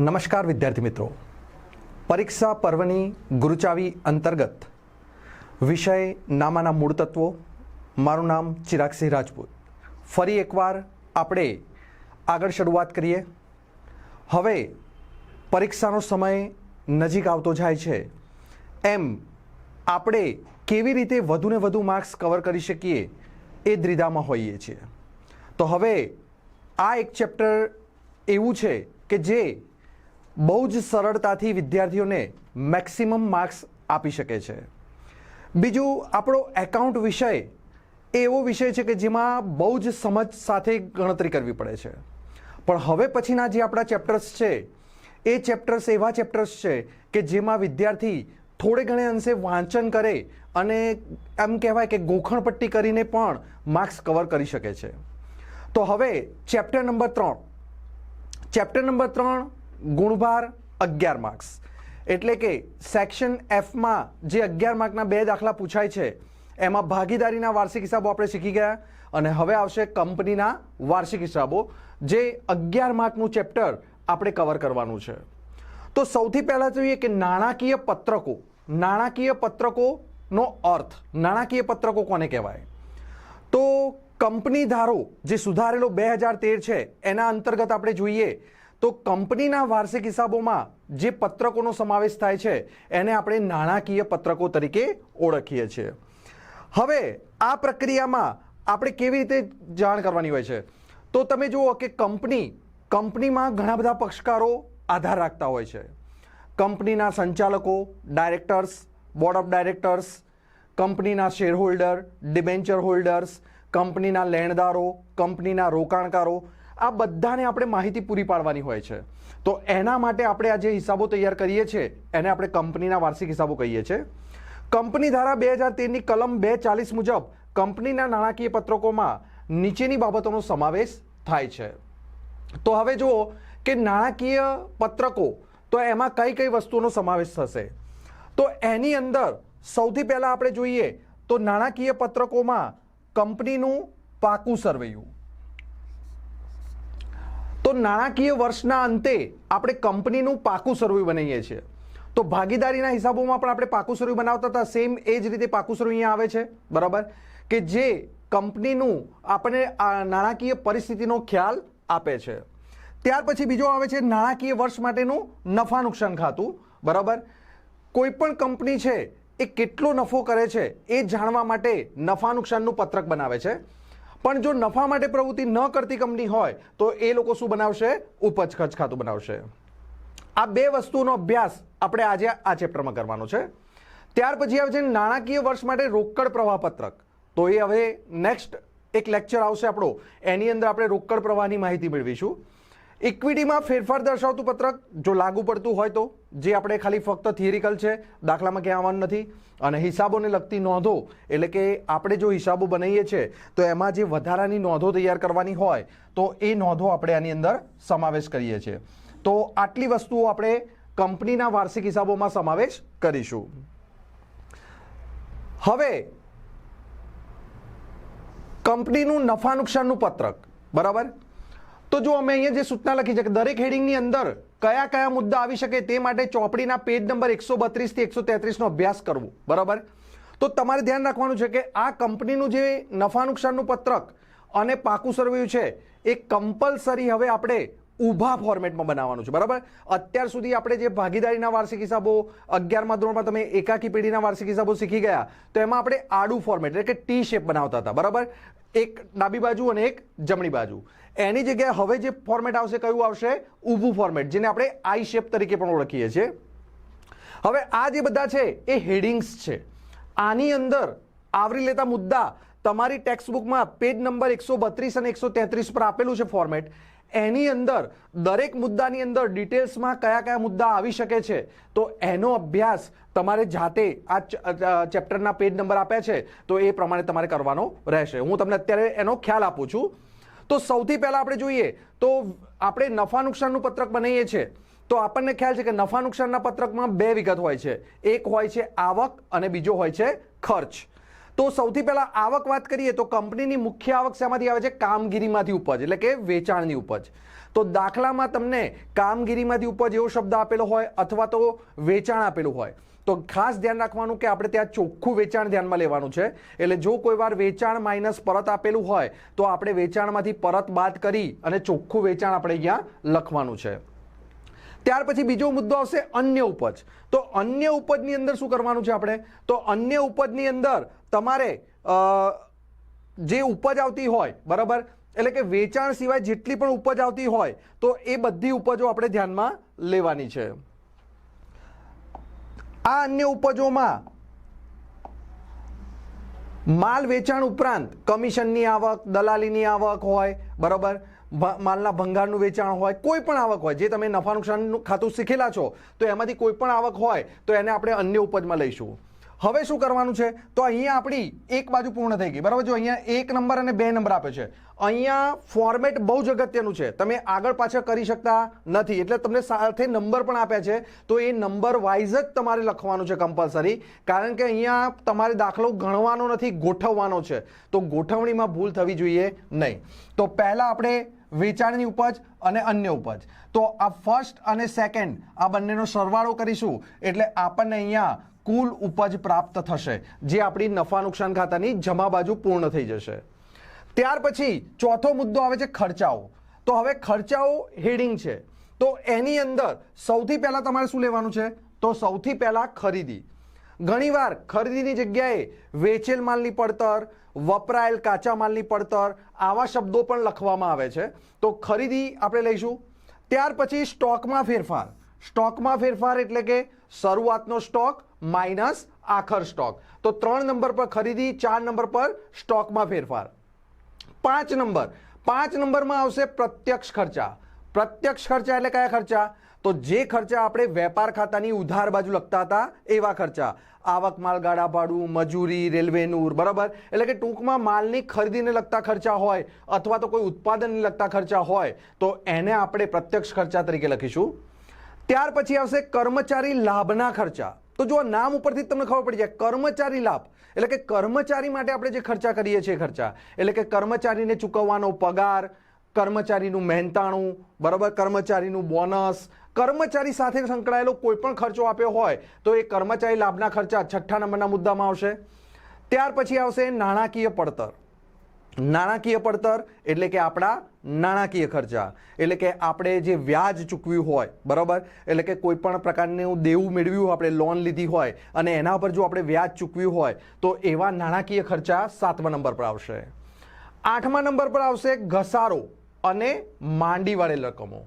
નમસ્કાર વિદ્યાર્થી મિત્રો, પરીક્ષા પર્વની ગુરુચાવી અંતર્ગત વિષય નામાના મૂળ તત્વો. મારું નામ ચિરાગસિંહ રાજપૂત. ફરી એકવાર આપણે આગળ શરૂઆત કરીએ. હવે પરીક્ષાનો સમય નજીક આવતો જાય છે, એમ આપણે કેવી રીતે વધુને વધુ માર્ક્સ કવર કરી શકીએ એ દ્વિધામાં હોઈએ છીએ. તો હવે આ એક ચેપ્ટર એવું છે કે જે બહુ જ સરળતાથી વિદ્યાર્થીઓને મેક્સિમમ માર્ક્સ આપી શકે છે. બીજું, આપણો એકાઉન્ટ વિષય એ એવો વિષય છે કે જેમાં બહુ જ સમજ સાથે ગણતરી કરવી પડે છે. પણ હવે પછીના જે આપણા ચેપ્ટર્સ છે એ ચેપ્ટર્સ એવા ચેપ્ટર્સ છે કે જેમાં વિદ્યાર્થી થોડે ઘણે અંશે વાંચન કરે અને એમ કહેવાય કે ગોખણપટ્ટી કરીને પણ માર્ક્સ કવર કરી શકે છે. તો હવે ચેપ્ટર નંબર 3 ગુણભાર 11 માર્ક્સ, એટલે કે સેક્શન Fમાં જે 11 માર્કના 2 દાખલા પૂછાય છે એમાં ભાગીદારીના વાર્ષિક હિસાબો આપણે શીખી ગયા અને હવે આવશે કંપનીના વાર્ષિક હિસાબો, જે 11 માર્કનું ચેપ્ટર આપણે કવર કરવાનું છે. તો સૌથી પહેલાં જોઈએ કે નાણાકીય પત્રકો. નાણાકીય પત્રકોનો અર્થ, નાણાકીય પત્રકો કોને કહેવાય? તો કંપની ધારો જે સુધારેલો 2013 છે એના અંતર્ગત આપણે જોઈએ તો કંપનીના વાર્ષિક હિસાબોમાં જે પત્રકોનો સમાવેશ થાય છે એને આપણે નાણાકીય પત્રકો તરીકે ઓળખીએ છીએ. હવે આ પ્રક્રિયામાં આપણે કેવી રીતે જાણ કરવાની હોય છે? તો તમે જુઓ કે કંપનીમાં ઘણા બધા પક્ષકારો આધાર રાખતા હોય છે. કંપનીના સંચાલકો, ડાયરેક્ટર્સ, બોર્ડ ઓફ ડાયરેક્ટર્સ, કંપનીના શેર હોલ્ડર, ડિબેન્ચર હોલ્ડર્સ, કંપનીના લેણદારો, કંપનીના રોકાણકારો, આ બધાને આપણે માહિતી પૂરી પાડવાની હોય છે. તો એના માટે આપણે આ જે હિસાબો તૈયાર કરીએ છીએ એને આપણે કંપનીના વાર્ષિક હિસાબો કહીએ છીએ. કંપની ધારા 2013ની કલમ 240 મુજબ કંપનીના નાણાકીય પત્રકોમાં નીચેની બાબતોનો સમાવેશ થાય છે. તો હવે જુઓ કે નાણાકીય પત્રકો, તો એમાં કઈ કઈ વસ્તુઓનો સમાવેશ થશે? તો એની અંદર સૌથી પહેલાં આપણે જોઈએ તો નાણાકીય પત્રકોમાં કંપનીનું પાકું સરવૈયું. તો નાણાકીય વર્ષના અંતે આપણે કંપનીનું પાકું સરવૈયું બનાવીએ છીએ. તો ભાગીદારીના હિસાબોમાં પણ આપણે પાકું સરવૈયું બનાવતા હતા, સેમ એ જ રીતે પાકું સરવૈયું અહીંયા આવે છે, બરાબર, કે જે કંપનીનું આપણે નાણાકીય પરિસ્થિતિનો ખ્યાલ આપે છે. ત્યાર પછી બીજો આવે છે નાણાકીય વર્ષ માટેનું નફા નુકસાન ખાતું, બરાબર. કોઈ પણ કંપની છે એ કેટલો નફો કરે છે એ જાણવા માટે નફા નુકસાનનું પત્રક બનાવે છે. પણ જો નફા માટે પ્રવૃત્તિ ન કરતી કંપની હોય તો એ લોકો શું બનાવશે? ઉપજ ખર્ચ ખાતું બનાવશે. આ બે વસ્તુઓનો અભ્યાસ આપણે આજે આ ચેપ્ટરમાં કરવાનો છે. ત્યાર પછી આવે છે નાણાકીય વર્ષ માટે રોકડ પ્રવાહ પત્રક. તો એ હવે નેક્સ્ટ એક લેક્ચર આવશે આપણો, એની અંદર આપણે રોકડ પ્રવાહની માહિતી મેળવીશું. ઇક્વિટીમાં ફેરફાર દર્શાવતું પત્રક જો લાગુ પડતું હોય તો, જે આપણે ખાલી ફક્ત થિયરિકલ છે, દાખલામાં ક્યાં આવવાનું નથી. અને હિસાબોને લગતી નોંધો, એટલે કે આપણે જો હિસાબો બનાવીએ છીએ તો એમાં જે વધારાની નોંધો તૈયાર કરવાની હોય તો એ નોંધો આપણે આની અંદર સમાવેશ કરીએ છીએ. તો આટલી વસ્તુઓ આપણે કંપનીના વાર્ષિક હિસાબોમાં સમાવેશ કરીશું. હવે કંપનીનું નફા નુકસાનનું પત્રક, બરાબર. તો જો અમે અહીંયા જે સૂચના લખી છે કે દરેક હેડિંગની અંદર કયા કયા મુદ્દા આવી શકે તે માટે ચોપડીના પેજ નંબર 132 થી 133નો અભ્યાસ કરવો, બરાબર. તો તમારે ધ્યાન રાખવાનું છે કે આ કંપનીનું જે નફા નુકસાનનું પત્રક અને પાકું સરવૈયું છે એ કમ્પલસરી હવે આપણે ઊભા ફોર્મેટમાં બનાવવાનું છે, બરાબર. અત્યાર સુધી આપણે જે ભાગીદારીના વાર્ષિક હિસાબો 11મા ધોરણમાં તમે એકાકી પેઢીના વાર્ષિક હિસાબો શીખી ગયા, તો એમાં આપણે આડું ફોર્મેટ એટલે કે ટી શેપ બનાવતા હતા, બરાબર. એક ડાબી બાજુ અને એક જમણી બાજુ. એની જગ્યાએ હવે જે ફોર્મેટ આવશે કયું આવશે? ઊભું ફોર્મેટ, જેને આપણે આઈ શેપ તરીકે પણ ઓળખીએ છીએ. હવે આ જે બધા છે એ હેડિંગ્સ છે. આની અંદર આવરી લેતા મુદ્દા તમારી ટેક્સ્ટબુકમાં પેજ નંબર 132 અને 133 પર આપેલું છે ફોર્મેટ. એની અંદર દરેક મુદ્દાની અંદર ડિટેલ્સમાં કયા કયા મુદ્દા આવી શકે છે તો એનો અભ્યાસ તમારે જાતે આ ચેપ્ટરના પેજ નંબર આપ્યા છે તો એ પ્રમાણે તમારે કરવાનો રહેશે. હું તમને અત્યારે એનો ખ્યાલ આપું છું. તો સૌથી પહેલાં આપણે જોઈએ તો આપણે નફા નુકસાનનું પત્રક બનાવીએ છીએ તો આપણને ખ્યાલ છે કે નફા નુકસાનના પત્રકમાં બે વિગત હોય છે. એક હોય છે આવક અને બીજો હોય છે ખર્ચ. તો સૌથી પહેલા આવક વાત કરીએ તો કંપનીની મુખ્ય આવક શેમાંથી આવે છે? કામગીરીમાંથી ઉપજ, એટલે કે વેચાણની ઉપજ. તો દાખલામાં તમને કામગીરીમાંથી ઉપજ એવો શબ્દ આપેલો હોય અથવા તો વેચાણ આપેલું હોય તો ખાસ ધ્યાન રાખવાનું કે આપણે ત્યાં ચોખ્ખું વેચાણ ધ્યાનમાં લેવાનું છે. એટલે જો કોઈ વાર વેચાણ માઇનસ પરત આપેલું હોય તો આપણે વેચાણમાંથી પરત બાદ કરી અને ચોખ્ખું વેચાણ આપણે અહીંયા લખવાનું છે. ત્યાર પછી બીજો મુદ્દો આવશે અન્ય ઉપજ. તો અન્ય ઉપજની અંદર શું કરવાનું છે આપણે? તો અન્ય ઉપજની અંદર તમારે જે ઉપજ આવતી હોય, બરાબર, એટલે કે વેચાણ સિવાય જેટલી પણ ઉપજ આવતી હોય તો એ બધી ઉપજો આપણે ધ્યાનમાં લેવાની છે. આ અન્ય ઉપજોમાં માલ વેચાણ ઉપરાંત કમિશનની આવક, દલાલીની આવક હોય, બરાબર, માલના ભંગારનું વેચાણ હોય, કોઈ પણ આવક હોય, જે તમે નફા નુકસાનનું ખાતું શીખેલા છો તો એમાંથી કોઈ પણ આવક હોય તો એને આપણે અન્ય ઉપજમાં લઈશું. હવે શું કરવાનું છે? તો અહીંયા આપણી એક બાજુ પૂર્ણ થઈ ગઈ, બરાબર. જો અહીંયા 1 નંબર અને 2 નંબર આપે છે. અહીંયા ફોર્મેટ બહુ જ અગત્યનું છે, તમે આગળ પાછળ કરી શકતા નથી, એટલે તમને સાથે નંબર પણ આપ્યા છે તો એ નંબર વાઇઝ જ તમારે લખવાનું છે કમ્પલસરી, કારણ કે અહીંયા તમારે દાખલો ગણવાનો નથી, ગોઠવવાનો છે. તો ગોઠવણીમાં ભૂલ થવી જોઈએ નહીં. તો પહેલા આપણે વેચાણની ઉપજ અને અન્ય ઉપજ, તો આ ફર્સ્ટ અને સેકન્ડ આ બંનેનો સરવાળો કરીશું એટલે આપણને અહીંયા કુલ ઉપજ પ્રાપ્ત થશે, જે આપણી નફા નુકસાન ખાતાની જમા બાજુ પૂર્ણ થઈ જશે. ત્યાર પછી ચોથો મુદ્દો આવે છે ખર્ચાઓ. તો હવે ખર્ચાઓ હેડિંગ છે તો એની અંદર સૌથી પહેલા તમારે શું લેવાનું છે? તો સૌથી પહેલા ખરીદી. ઘણીવાર ખરીદીની જગ્યાએ વેચેલ માલની પડતર, વપરાયેલ કાચા માલની પડતર આવા શબ્દો પણ લખવામાં આવે છે, તો ખરીદી આપણે લઈશું. ત્યાર પછી સ્ટોકમાં ફેરફાર. સ્ટોકમાં ફેરફાર એટલે કે શરૂઆતનો સ્ટોક માઇનસ આખર સ્ટોક. તો 3 નંબર પર ખરીદી, 4 નંબર પર સ્ટોકમાં ફેરફાર. 5 નંબરમાં આવશે પ્રત્યક્ષ ખર્ચા. પ્રત્યક્ષ ખર્ચા એટલે કયા ખર્ચા? તો જે ખર્ચા આપણે વેપાર ખાતાની ઉધાર બાજુ લખતા હતા એવા ખર્ચા. આવક, માલગાડા ભાડું, મજૂરી, રેલવેનું, બરાબર, એટલે કે ટૂંકમાં માલની ખરીદીને લગતા ખર્ચા હોય અથવા તો કોઈ ઉત્પાદનને લગતા ખર્ચા હોય તો એને આપણે પ્રત્યક્ષ ખર્ચા તરીકે લખીશું. ત્યાર પછી આવશે કર્મચારી લાભના ખર્ચા. તો જો નામ ઉપરથી તમને ખબર પડી જાય, કર્મચારી લાભ એટલે કે કર્મચારી માટે આપણે જે ખર્ચા કરીએ છીએ ખર્ચા, એટલે કે કર્મચારીને ચૂકવવાનો પગાર, કર્મચારીનું મહેનતાણું, બરાબર, કર્મચારીનું બોનસ, કર્મચારી સાથે સંકળાયેલો કોઈ પણ ખર્ચો આપ્યો હોય તો એ કર્મચારી લાભના ખર્ચા 6 નંબરના મુદ્દામાં આવશે. ત્યાર પછી આવશે નાણાકીય પડતર. નાણાકીય પડતર એટલે કે આપણા નાણાકીય ખર્ચા, એટલે કે આપણે જે વ્યાજ ચૂકવ્યું હોય, બરાબર, એટલે કે કોઈ પણ પ્રકારનું દેવું મેળવ્યું હોય, આપણે લોન લીધી હોય અને એના પર જો આપણે વ્યાજ ચૂકવ્યું હોય તો એવા નાણાકીય ખર્ચા 7મા નંબર પર આવશે. 8મા નંબર પર આવશે ઘસારો અને માંડી વાળેલ રકમો.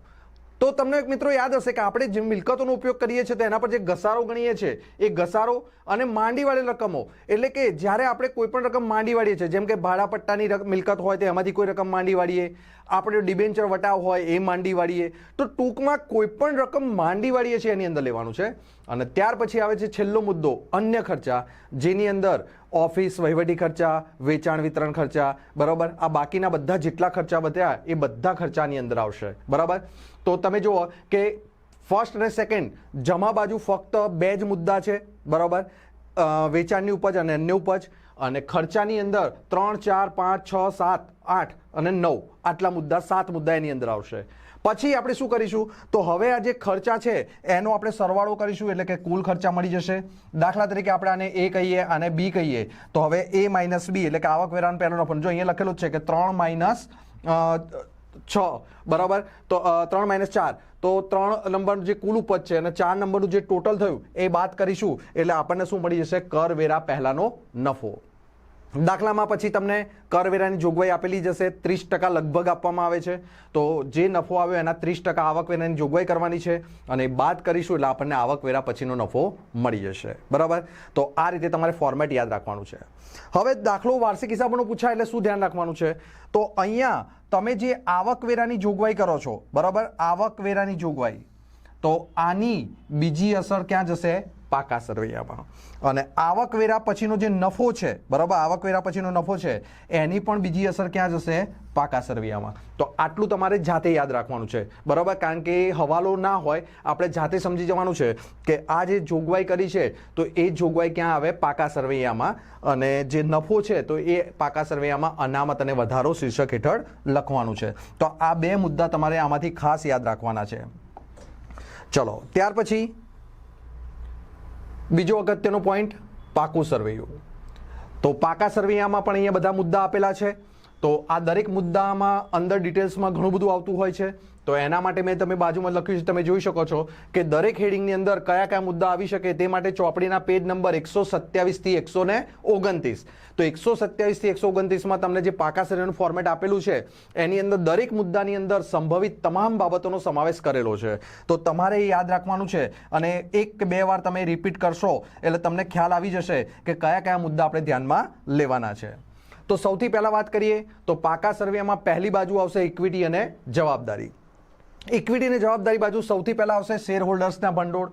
તો તમને મિત્રો યાદ હશે કે આપણે જે મિલકતોનો ઉપયોગ કરીએ છીએ તો એના પર જે ઘસારો ગણીએ છીએ એ ઘસારો અને માંડી વાળેલ રકમો, એટલે કે જ્યારે આપણે કોઈ પણ રકમ માંડી વાળીએ છીએ, જેમ કે ભાડા પટ્ટાની મિલકત હોય તો એમાંથી કોઈ રકમ માંડી વાળીએ, આપણે ડિબેન્ચર વટાવ હોય એ માંડી વાળીએ, તો ટૂંકમાં કોઈ પણ રકમ માંડી વાળીએ છીએ એની અંદર લેવાનું છે. અને ત્યાર પછી આવે છે છેલ્લો મુદ્દો અન્ય ખર્ચા, જેની અંદર ઓફિસ વહીવટી ખર્ચા, વેચાણ વિતરણ ખર્ચા, બરાબર, આ બાકીના બધા જેટલા ખર્ચા વધ્યા એ બધા ખર્ચાની અંદર આવશે, બરાબર. તો તમે જુઓ કે ફર્સ્ટ અને સેકન્ડ જમા બાજુ ફક્ત 2 જ મુદ્દા છે, બરાબર, વેચાણની ઉપજ અને અન્ય ઉપજ, અને ખર્ચાની અંદર 3, 4, 5, 6, 7, 8 અને 9 આટલા મુદ્દા, 7 મુદ્દા એની અંદર આવશે. પછી આપણે શું કરીશું? તો હવે આ જે ખર્ચા છે એનો આપણે સરવાળો કરીશું એટલે કે કુલ ખર્ચા મળી જશે. દાખલા તરીકે આપણે આને A કહીએ, આને B કહીએ, તો હવે A માઇનસ B એટલે કે આવકવેરાનો પહેલો નફો. જો અહીંયા લખેલું છે કે 3 માઇનસ 6, બરાબર, તો 3 માઇનસ 4, તો 3 નંબરનું જે કુલ ઉપજ છે અને 4 નંબરનું જે ટોટલ થયું એ બાદ કરીશું એટલે આપણને શું મળી જશે? કરવેરા પહેલાનો નફો. દાખલામાં પછી તમને કરવેરાની જોગવાઈ આપેલી જશે, 30% લગભગ આપવામાં આવે છે, તો જે નફો આવ્યો એના 30% આવકવેરાની જોગવાઈ કરવાની છે અને બાદ કરીશું એટલે આપણને આવકવેરા પછીનો નફો મળી જશે, બરાબર. તો આ રીતે તમારે ફોર્મેટ યાદ રાખવાનું છે. હવે દાખલો વાર્ષિક હિસાબોનો પૂછાય એટલે શું ધ્યાન રાખવાનું છે? તો અહીંયા તમે જે આવકવેરાની જોગવાઈ કરો છો, બરાબર, આવકવેરાની જોગવાઈ, તો આની બીજી અસર ક્યાં જશે? પાકા સરવૈયામાં. અને આવકવેરા પછીનો જે નફો છે, બરાબર, આવકવેરા પછીનો નફો છે એની પણ બીજી અસર ક્યાં જશે? પાકા સરવૈયામાં. તો આટલું તમારે જાતે યાદ રાખવાનું છે, બરાબર, કારણ કે હવાલો ના હોય, આપણે જાતે સમજી જવાનું છે કે આ જે જોગવાઈ કરી છે તો એ જોગવાઈ ક્યાં આવે? પાકા સરવૈયામાં. અને જે નફો છે તો એ પાકા સરવૈયામાં અનામત અને વધારો શીર્ષક હેઠળ લખવાનું છે. તો આ બે મુદ્દા તમારે આમાંથી ખાસ યાદ રાખવાના છે. ચલો, ત્યાર પછી બીજો અગત્યનો પોઈન્ટ, પાકું સરવૈયું. તો પાકા સરવૈયામાં પણ અહીંયા બધા મુદ્દા આપેલા છે. તો આ દરેક મુદ્દામાં અંદર ડિટેલ્સમાં ઘણું બધું આવતું હોય છે. તો એના માટે મેં તમે બાજુમાં લખ્યું છે, તમે જોઈ શકો છો કે દરેક હેડિંગની અંદર કયા કયા મુદ્દા આવી શકે તે માટે ચોપડીના પેજ નંબર 127 થી 129. તો 127 થી 129માં તમને જે પાકા સરવૈયાનું ફોર્મેટ આપેલું છે એની અંદર દરેક મુદ્દાની અંદર સંભવિત તમામ બાબતોનો સમાવેશ કરેલો છે. તો તમારે એ યાદ રાખવાનું છે અને એક કે બે વાર તમે રિપીટ કરશો એટલે તમને ખ્યાલ આવી જશે કે કયા કયા મુદ્દા આપણે ધ્યાનમાં લેવાના છે. તો સૌથી પહેલા વાત કરીએ તો પાકા સર્વેમાં પહેલી બાજુ આવશે ઇક્વિટી અને જવાબદારી. ઇક્વિટી અને જવાબદારી બાજુ સૌથી પહેલા આવશે શેર હોલ્ડર્સના ભંડોળ.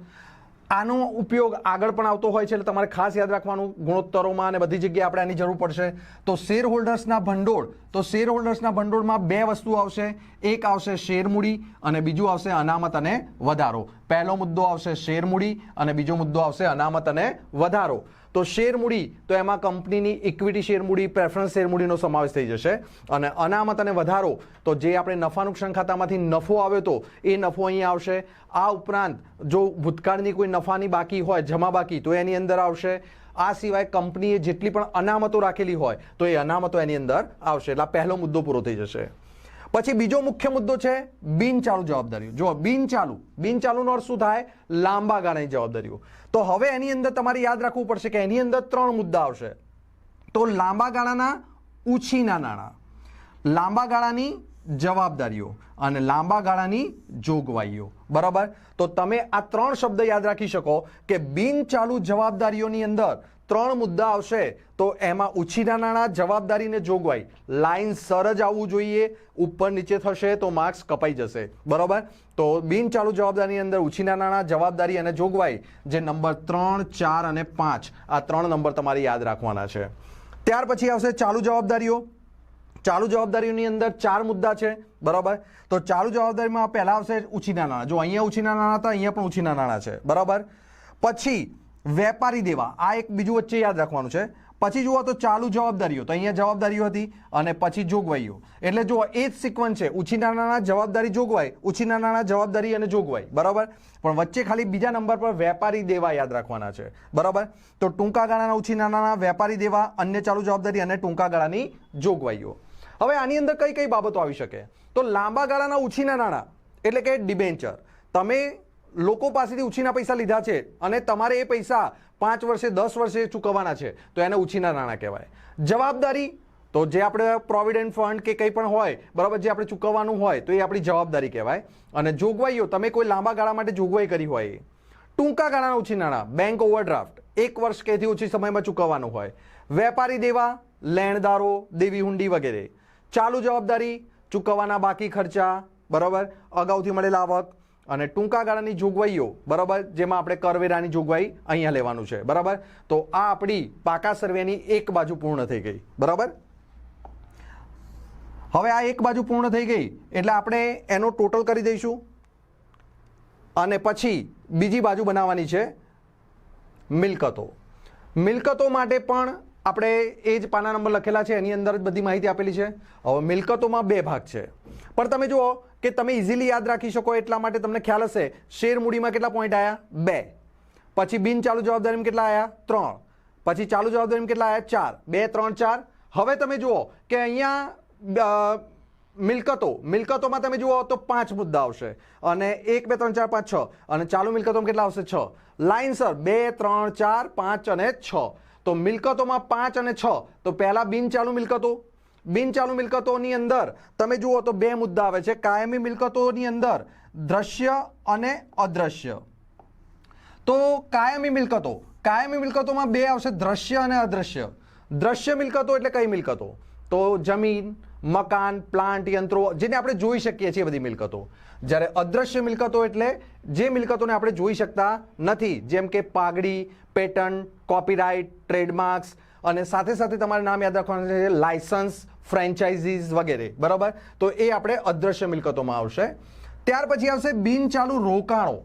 આનો ઉપયોગ આગળ પણ આવતો હોય છે એટલે તમારે ખાસ યાદ રાખવાનું, ગુણોત્તરોમાં અને બધી જગ્યાએ આપણે આની જરૂર પડશે. તો શેર હોલ્ડર્સના ભંડોળ, તો શેર હોલ્ડર્સના ભંડોળમાં બે વસ્તુ આવશે. એક આવશે શેર મૂડી અને બીજું આવશે અનામત અને વધારો. પહેલો મુદ્દો આવશે શેર મૂડી અને બીજો મુદ્દો આવશે અનામત અને વધારો. તો શેર મૂડી, તો એમાં કંપનીની ઇક્વિટી શેર મૂડી, પ્રેફરન્સ શેર મૂડીનો સમાવેશ થઈ જશે. અને અનામત અને વધારો, તો જે આપણે નફા નુકસાન ખાતામાંથી નફો આવ્યો તો એ નફો અહીં આવશે. આ ઉપરાંત જો ભૂતકાળની કોઈ નફાની બાકી હોય, જમા બાકી, તો એની અંદર આવશે. આ સિવાય કંપનીએ જેટલી પણ અનામતો રાખેલી હોય તો એ અનામતો એની અંદર આવશે. એટલે પહેલો મુદ્દો પૂરો થઈ જશે. પછી બીજો મુખ્ય મુદ્દો છે બિનચાલુ જવાબદારીઓ. જો બિનચાલુનો અર્થ શું થાય? લાંબા ગાળાની જવાબદારીઓ. તો હવે એની અંદર તમારે યાદ રાખવું પડશે કે એની અંદર ત્રણ મુદ્દા આવશે. તો લાંબા ગાળાના ઉછીના નાણાં, લાંબા ગાળાની જવાબદારીઓ અને લાંબા ગાળાની જોગવાઈઓ. બરાબર, તો તમે આ ત્રણ શબ્દ યાદ રાખી શકો કે બિનચાલુ જવાબદારીઓની અંદર ત્રણ મુદ્દા આવશે. તો એમાં ઉછીના નાણાં, જવાબદારી અને જોગવાઈ લાઈન સર જ આવવું જોઈએ. ઉપર નીચે થશે તો માર્ક્સ કપાઈ જશે. બરાબર, તો બિનચાલુ જવાબદારીની અંદર ઉછીના નાણાં, જવાબદારી અને જોગવાઈ, જે નંબર 3, 4 અને 5, આ ત્રણ નંબર તમારે યાદ રાખવાના છે. ત્યાર પછી આવશે ચાલુ જવાબદારીઓ. ચાલુ જવાબદારીઓની અંદર ચાર મુદ્દા છે. બરાબર, તો ચાલુ જવાબદારીમાં પહેલા આવશે ઉછીના નાણાં. જો અહીંયા ઉછીના નાણાં હતા, અહીંયા પણ ઉછીના નાણાં છે. બરાબર, પછી વેપારી દેવા, આ એક બીજું વચ્ચે યાદ રાખવાનું છે. પછી જુઓ તો ચાલુ જવાબદારીઓ, તો અહીંયા જવાબદારીઓ હતી અને પછી જોગવાઈઓ. એટલે જુઓ એ જ સિક્વન્સ છે, ઉછીના નાણાં, જવાબદારી, જોગવાઈ, ઉછીના નાણાં, જવાબદારી અને જોગવાઈ. બરાબર, પણ વચ્ચે ખાલી બીજા નંબર પર વેપારી દેવા યાદ રાખવાના છે. બરાબર, તો ટૂંકા ગાળાના ઉછીના નાણાં, વેપારી દેવા, અન્ય ચાલુ જવાબદારી અને ટૂંકા ગાળાની જોગવાઈઓ. હવે આની અંદર કઈ કઈ બાબતો આવી શકે? તો લાંબા ગાળાના ઉછીના નાણાં એટલે કે ડિબેન્ચર. તમે લોકો પાસેથી ઉછીના પૈસા લીધા છે અને તમારે એ પૈસા 5 વર્ષે 10 વર્ષે ચૂકવવાના છે તો એને ઉછીના નાણાં કહેવાય. જવાબદારી, તો જે આપણે પ્રોવિડન્ટ ફંડ કે કંઈ પણ હોય, બરાબર, જે આપણે ચૂકવવાનું હોય તો એ આપણી જવાબદારી કહેવાય. અને જોગવાઈઓ, તમે કોઈ લાંબા ગાળા માટે જોગવાઈ કરી હોય. ટૂંકા ગાળાના ઉછીના નાણાં, બેંક ઓવરડ્રાફ્ટ, 1 વર્ષ કે ઓછી સમયમાં ચૂકવવાનું હોય. વેપારી દેવા, લેણદારો, દેવી હુંડી વગેરે. ચાલુ જવાબદારી, ચૂકવવાના બાકી ખર્ચા, બરાબર, અગાઉથી મળેલા આવક. અને ટૂંકા ગાળાની જોગવાઈઓ, બરાબર, જેમાં આપણે કરવેરાની જોગવાઈ અહીંયા લેવાનું છે. બરાબર, તો આ આપણી પાકા સર્વેની એક બાજુ પૂર્ણ થઈ ગઈ. બરાબર, હવે આ એક બાજુ પૂર્ણ થઈ ગઈ એટલે આપણે એનો ટોટલ કરી દઈશું અને પછી બીજી બાજુ બનાવવાની છે મિલકતો. મિલકતો માટે પણ આપણે એ જ પાના નંબર લખેલા છે, એની અંદર જ બધી માહિતી આપેલી છે. હવે મિલકતોમાં બે ભાગ છે, પણ તમે જુઓ કે તમે ઇઝીલી યાદ રાખી શકો એટલા માટે તમને ખ્યાલ હશે. શેર મૂડીમાં કેટલા પોઈન્ટ આવ્યા? 2. પછી બિન ચાલુ જવાબદારીમાં કેટલા આવ્યા? 3. પછી ચાલુ જવાબદારીમાં કેટલા આવ્યા? 4. 2, 3, 4. હવે તમે જુઓ કે અહીંયા મિલકતોમાં તમે જુઓ તો 5 મુદ્દા આવશે અને 1, 2, 3, 4, 5, 6. અને ચાલુ મિલકતોમાં કેટલા આવશે? 6. લાઇનસર 2, 3, 4, 5 અને 6. તો મિલકતોમાં 5 અને 6. તો પહેલા બિનચાલુ મિલકતો. બિનચાલુ મિલકતોની અંદર તમે જુઓ તો 2 મુદ્દા આવે છે. કાયમી મિલકતોની અંદર દ્રશ્ય અને અદ્રશ્ય. તો કાયમી મિલકતોમાં 2 આવશે, દ્રશ્ય અને અદ્રશ્ય. દ્રશ્ય મિલકતો એટલે કઈ મિલકતો? તો જમીન, મકાન, પ્લાન્ટ, યંત્રો, જેને આપણે જોઈ શકીએ છીએ બધી મિલકતો. જ્યારે અદ્રશ્ય મિલકતો એટલે જે મિલકતોને આપણે જોઈ શકતા નથી, જેમ કે પાઘડી, પેટન્ટ, કોપીરાઇટ, ટ્રેડમાર્ક્સ, અને સાથે સાથે તમારે નામ યાદ રાખવાનું છે લાયસન્સ, ફ્રેન્ચાઇઝીસ વગેરે. બરાબર, તો એ આપણે અદ્રશ્ય મિલકતોમાં આવશે. ત્યાર પછી આવશે બિનચાલુ રોકાણો.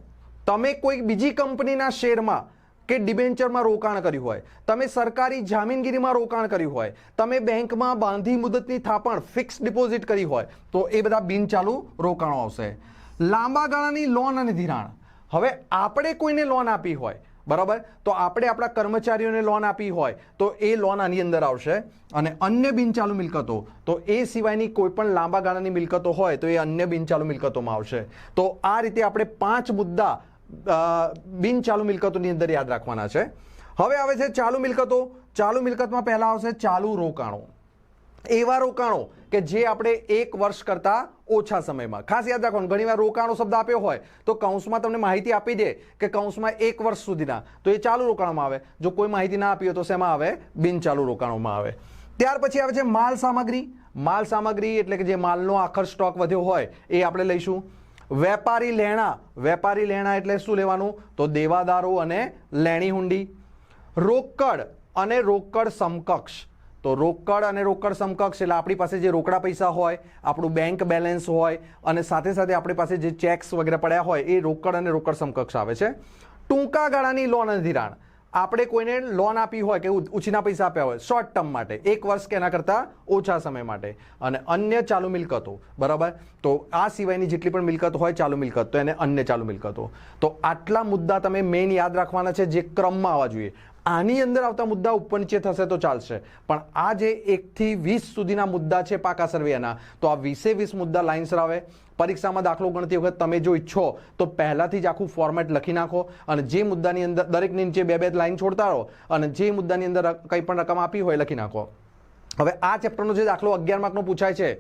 તમે કોઈ બીજી કંપનીના શેરમાં કે ડિબેન્ચરમાં રોકાણ કર્યું હોય, તમે સરકારી જામીનગીરીમાં રોકાણ કર્યું હોય, તમે બેંકમાં બાંધી મુદતની થાપણ ફિક્સ ડિપોઝિટ કરી હોય, તો એ બધા બિનચાલુ રોકાણો આવશે. લાંબા ગાળાની લોન અને ધિરાણ. હવે આપણે કોઈને લોન આપી હોય, બરાબર, તો આપણે આપણા કર્મચારીઓને લોન આપી હોય તો એ લોન આની અંદર આવશે. અને અન્ય બિનચાલુ મિલકતો, તો એ સિવાયની કોઈ પણ લાંબા ગાળાની મિલકતો હોય તો એ અન્ય બિનચાલુ મિલકતોમાં આવશે. તો આ રીતે આપણે 5 મુદ્દા બિનચાલુ મિલકતોની અંદર યાદ રાખવાના છે. હવે આવે છે ચાલુ મિલકતો. ચાલુ મિલકતમાં પહેલા આવશે ચાલુ રોકાણો. એવા રોકાણો કે જે આપણે 1 વર્ષ કરતા ઓછા સમયમાં, ખાસ યાદ રાખવાનું, ઘણીવાર રોકાણો શબ્દ આપ્યો હોય તો કૌંસમાં તમને માહિતી આપી દે કે કૌંસમાં 1 વર્ષ સુધીના, તો એ ચાલુ રોકાણોમાં આવે. જો કોઈ માહિતી ના આપી હોય તો શેમાં આવે? બિનચાલુ રોકાણોમાં આવે. ત્યાર પછી આવે છે માલ સામગ્રી. માલ સામગ્રી એટલે કે જે માલનો આખર સ્ટોક વધ્યો હોય એ આપણે લઈશું. વેપારી લેણા. વેપારી લેણા એટલે શું લેવાનું? તો દેવાદારો અને લેણી હુંડી. રોકડ અને રોકડ સમકક્ષ. તો રોકડ અને રોકડ સમકક્ષ એટલે આપણી પાસે જે રોકડા પૈસા હોય, આપણું બેંક બેલેન્સ હોય, અને સાથે સાથે આપણી પાસે જે ચેક્સ વગેરે પડ્યા હોય એ રોકડ અને રોકડ સમકક્ષ આવે છે. ટૂંકા ગાળાની લોન અને ધિરાણ. આપણે કોઈને લોન આપી હોય કે ઉછીના પૈસા આપ્યા હોય શોર્ટ ટર્મ માટે, 1 વર્ષ કે એના કરતાં ઓછા સમય માટે. અને અન્ય ચાલુ મિલકતો. બરાબર, તો આ સિવાયની જેટલી પણ મિલકતો હોય ચાલુ મિલકત, તો એને અન્ય ચાલુ મિલકતો. તો આટલા મુદ્દા તમે મેઇન યાદ રાખવાના છે જે ક્રમમાં આવવા જોઈએ. આની અંદર આવતા મુદ્દા ઉપર નીચે થશે તો ચાલશે, પણ આ જે 1 થી 20 સુધીના મુદ્દા છે પાકા સર્વેના, તો આ 20 મુદ્દા લાઇન્સર આવે. પરીક્ષામાં દાખલો ગણતી વખત તમે જો ઈચ્છો તો પહેલાથી જ આખું ફોર્મેટ લખી નાખો, અને જે મુદ્દાની અંદર દરેકની નીચે 2-2 લાઇન છોડતા રહો, અને જે મુદ્દાની અંદર કંઈ પણ રકમ આપી હોય લખી નાખો. હવે આ ચેપ્ટરનો જે દાખલો 11 માર્કનો પૂછાય છે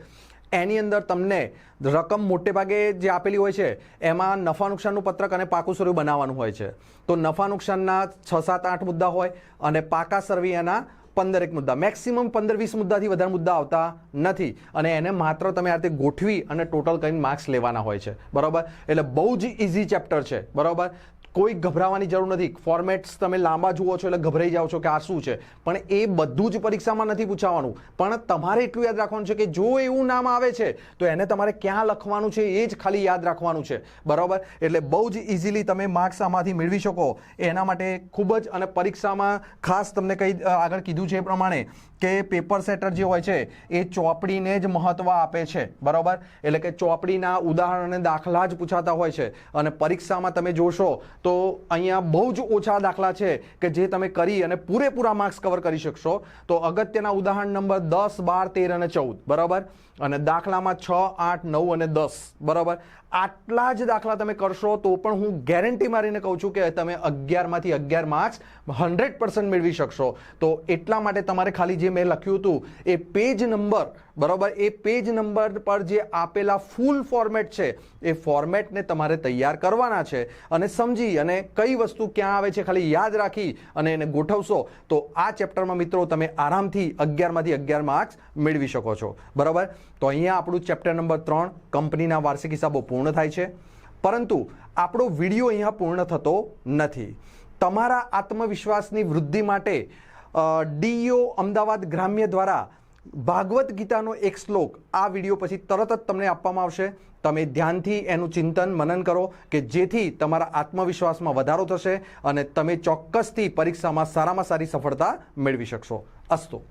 એની અંદર તમને રકમ મોટે ભાગે જે આપેલી હોય છે એમાં નફા નુકસાનનું પત્રક અને પાકું સર્વે બનાવવાનું હોય છે. તો નફા નુકસાનના 6, 7, 8 મુદ્દા હોય અને પાકા સર્વેના 15 મુદ્દા. મેક્સિમમ 15-20 મુદ્દાથી વધારે મુદ્દા આવતા નથી, અને એને માત્ર તમે આ રીતે ગોઠવી અને ટોટલ કરીને માર્ક્સ લેવાના હોય છે. બરાબર, એટલે બહુ જ ઇઝી ચેપ્ટર છે. બરાબર, કોઈ ગભરાવાની જરૂર નથી. ફોર્મેટ્સ તમે લાંબા જુઓ છો એટલે ગભરાઈ જાઓ છો કે આ શું છે, પણ એ બધું જ પરીક્ષામાં નથી પૂછાવાનું. પણ તમારે એટલું યાદ રાખવાનું છે કે જો એવું નામ આવે છે તો એને તમારે ક્યાં લખવાનું છે એ જ ખાલી યાદ રાખવાનું છે. બરાબર, એટલે બહુ જ ઇઝીલી તમે માર્ક્સ આમાંથી મેળવી શકો એના માટે ખૂબ જ, અને પરીક્ષામાં ખાસ તમને કંઈ આગળ કીધું છે એ પ્રમાણે કે પેપર સેટર જે હોય છે એ ચોપડીને જ મહત્વ આપે છે. બરાબર, એટલે કે ચોપડીના ઉદાહરણ અને દાખલા જ પૂછાતા હોય છે, અને પરીક્ષામાં તમે જોશો તો અહીંયા બહુ જ ઓછા દાખલા છે કે જે તમે કરી અને પૂરેપૂરા માર્ક્સ કવર કરી શકશો. તો અગત્યના ઉદાહરણ નંબર 10, 12, 13 અને 14. બરાબર, અને દાખલામાં 6, 8, 9 અને 10. બરાબર, આટલા જ દાખલા તમે કરશો તો પણ હું ગેરંટી મારીને કહું છું કે તમે 11 માંથી 11 માર્ક્સ 100% મેળવી શકશો. તો એટલા માટે તમારે ખાલી જે મેં લખ્યું હતું એ પેજ નંબર, બરાબર, એ પેજ નંબર પર જે આપેલા ફૂલ ફોર્મેટ છે એ ફોર્મેટને તમારે તૈયાર કરવાના છે, અને સમજી અને કઈ વસ્તુ ક્યાં આવે છે ખાલી યાદ રાખી અને એને ગોઠવશો તો આ ચેપ્ટરમાં મિત્રો તમે આરામથી 11 માંથી 11 માર્ક્સ મેળવી શકો છો. બરાબર, તો અહીંયા આપણું ચેપ્ટર નંબર 3 કંપનીના વાર્ષિક હિસાબો પૂર્ણ થાય છે. પરંતુ આપણો વિડીયો અહીંયા પૂર્ણ થતો નથી. તમારા આત્મવિશ્વાસની વૃદ્ધિ માટે ડીઈઓ અમદાવાદ ગ્રામ્ય દ્વારા ભાગવત ગીતાનો એક શ્લોક આ વિડીયો પછી તરત જ તમને આપવામાં આવશે. તમે ધ્યાનથી એનું ચિંતન મનન કરો કે જેથી તમારા આત્મવિશ્વાસમાં વધારો થશે અને તમે ચોક્કસથી પરીક્ષામાં સારામાં સારી સફળતા મેળવી શકશો. અસ્તુ.